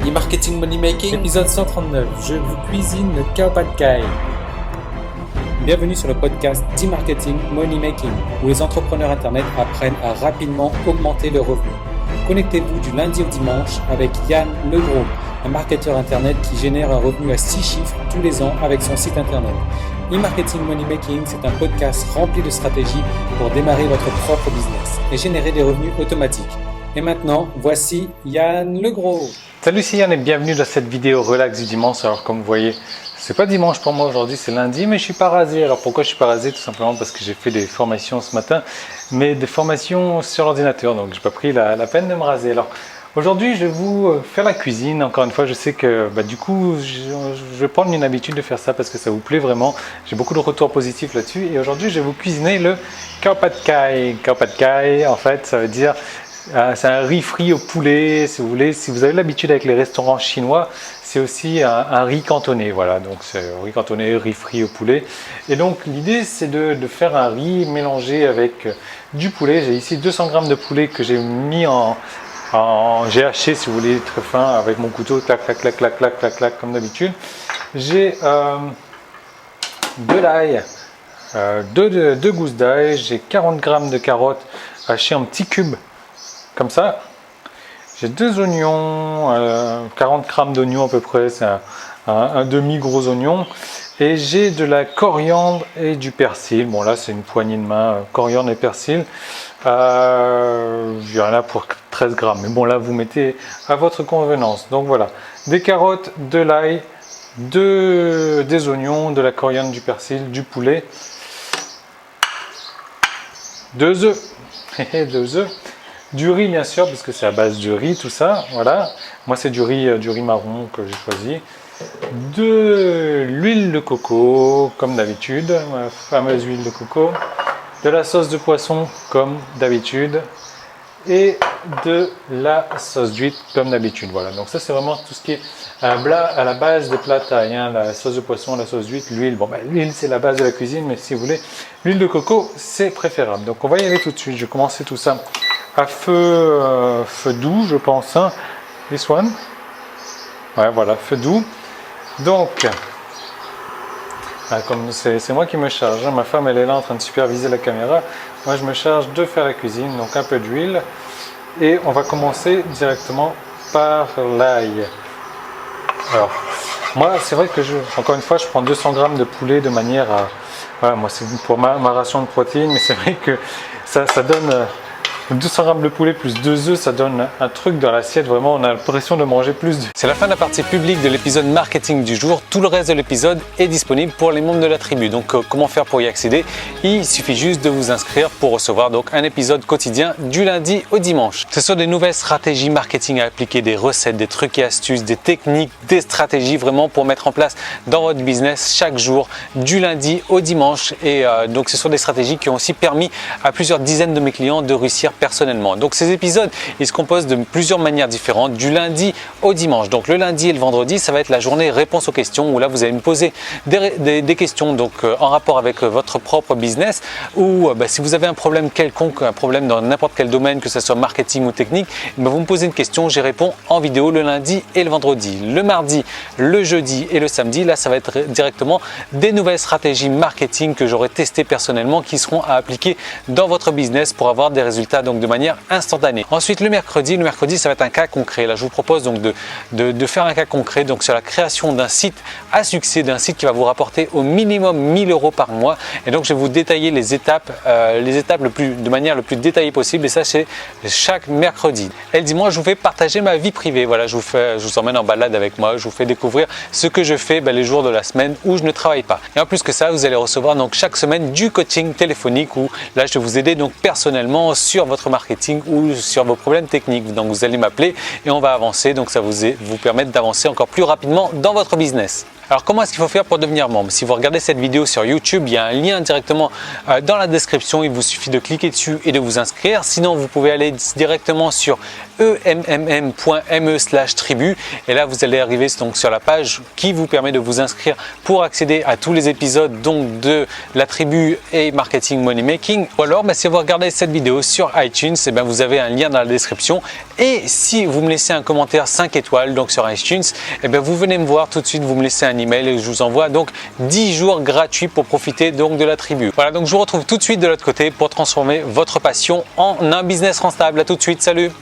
E-marketing money making, Épisode 139, je vous cuisine le Khao Pad Thai. Bienvenue sur le podcast d'e-marketing money making, où les entrepreneurs internet apprennent à rapidement augmenter leurs revenus. Connectez-vous du lundi au dimanche avec Yann Legros, un marketeur internet qui génère un revenu à 6 chiffres tous les ans avec son site internet. E-marketing money making, c'est un podcast rempli de stratégies pour démarrer votre propre business et générer des revenus automatiques. Et maintenant, voici Yann Legros. Salut, c'est Yann et bienvenue dans cette vidéo relax du dimanche. Alors comme vous voyez, c'est pas dimanche pour moi aujourd'hui, c'est lundi, mais je suis pas rasé. Alors pourquoi je suis pas rasé? Tout simplement parce que j'ai fait des formations ce matin, mais des formations sur l'ordinateur, donc j'ai pas pris la peine de me raser. Alors aujourd'hui, je vais vous faire la cuisine. Encore une fois, je sais que du coup, je vais prendre une habitude de faire ça parce que ça vous plaît vraiment. J'ai beaucoup de retours positifs là-dessus. Et aujourd'hui, je vais vous cuisiner le Khao Pad Thai. Khao Pad Thai, en fait, ça veut dire c'est un riz frit au poulet, si vous voulez. Si vous avez l'habitude avec les restaurants chinois, c'est aussi un riz cantonais. Voilà, donc c'est riz cantonais, riz frit au poulet. Et donc l'idée, c'est de faire un riz mélangé avec du poulet. J'ai ici 200 grammes de poulet que j'ai mis j'ai haché, si vous voulez, très fin avec mon couteau, clac, clac, clac, clac, clac, clac, clac, comme d'habitude. J'ai de l'ail, deux gousses d'ail. J'ai 40 grammes de carottes hachées en petits cubes. Comme ça, j'ai 2 oignons, 40 grammes d'oignons à peu près, c'est un demi-gros oignon. Et j'ai de la coriandre et du persil. Bon là c'est une poignée de main, coriandre et persil. Il y en a pour 13 grammes. Mais bon là vous mettez à votre convenance. Donc voilà, des carottes, de l'ail, des oignons, de la coriandre, du persil, du poulet. 2 œufs. 2 œufs. Du riz bien sûr, parce que c'est à base de riz tout ça, voilà. Moi c'est du riz marron que j'ai choisi. De l'huile de coco, comme d'habitude, ma fameuse huile de coco. De la sauce de poisson, comme d'habitude. Et de la sauce d'huître, comme d'habitude. Voilà, donc ça c'est vraiment tout ce qui est à la base des plats thaï, hein. La sauce de poisson, la sauce d'huître, l'huile. Bon, l'huile c'est la base de la cuisine, mais si vous voulez, l'huile de coco c'est préférable. Donc on va y aller tout de suite. Je vais commencer tout ça à feu doux, je pense. Hein. This one. Ouais, voilà, feu doux. Donc, comme c'est moi qui me charge, hein. Ma femme elle est là en train de superviser la caméra. Moi je me charge de faire la cuisine, donc un peu d'huile. Et on va commencer directement par l'ail. Alors, moi c'est vrai que encore une fois, je prends 200 grammes de poulet de manière à... Voilà, moi c'est pour ma ration de protéines, mais c'est vrai que ça donne... 200 grammes de poulet plus 2 œufs, ça donne un truc dans l'assiette. Vraiment, on a l'impression de manger plus. C'est la fin de la partie publique de l'épisode marketing du jour. Tout le reste de l'épisode est disponible pour les membres de la tribu. Donc, comment faire pour y accéder? Il suffit juste de vous inscrire pour recevoir donc un épisode quotidien du lundi au dimanche. Ce sont des nouvelles stratégies marketing à appliquer, des recettes, des trucs et astuces, des techniques, des stratégies vraiment pour mettre en place dans votre business chaque jour du lundi au dimanche. Et donc, ce sont des stratégies qui ont aussi permis à plusieurs dizaines de mes clients de réussir personnellement. Donc ces épisodes, ils se composent de plusieurs manières différentes du lundi au dimanche. Donc le lundi et le vendredi, ça va être la journée réponse aux questions où là vous allez me poser des questions donc en rapport avec votre propre business ou si vous avez un problème quelconque, un problème dans n'importe quel domaine, que ce soit marketing ou technique, vous me posez une question, j'y réponds en vidéo le lundi et le vendredi. Le mardi, le jeudi et le samedi, là ça va être directement des nouvelles stratégies marketing que j'aurai testées personnellement qui seront à appliquer dans votre business pour avoir des résultats donc de manière instantanée. Ensuite le mercredi ça va être un cas concret. Là je vous propose donc de faire un cas concret donc sur la création d'un site à succès, d'un site qui va vous rapporter au minimum 1000 € par mois. Et donc je vais vous détailler les étapes de manière le plus détaillée possible, et ça c'est chaque mercredi. Et le dimanche je vous fais partager ma vie privée. Voilà, je vous emmène en balade avec moi, je vous fais découvrir ce que je fais les jours de la semaine où je ne travaille pas. Et en plus que ça, vous allez recevoir donc chaque semaine du coaching téléphonique où là je vais vous aider donc personnellement sur votre marketing ou sur vos problèmes techniques. Donc vous allez m'appeler et on va avancer, donc ça vous permettre d'avancer encore plus rapidement dans votre business. Alors comment est-ce qu'il faut faire pour devenir membre? Si vous regardez cette vidéo sur YouTube, il y a un lien directement dans la description. Il vous suffit de cliquer dessus et de vous inscrire. Sinon, vous pouvez aller directement sur emmm.me/tribu et là vous allez arriver donc sur la page qui vous permet de vous inscrire pour accéder à tous les épisodes donc de la tribu et marketing money making. Ou alors si vous regardez cette vidéo sur iTunes, vous avez un lien dans la description et si vous me laissez un commentaire 5 étoiles donc sur iTunes, vous venez me voir tout de suite, vous me laissez un email et je vous envoie donc 10 jours gratuits pour profiter donc de la tribu. Voilà, donc je vous retrouve tout de suite de l'autre côté pour transformer votre passion en un business rentable. À tout de suite, salut.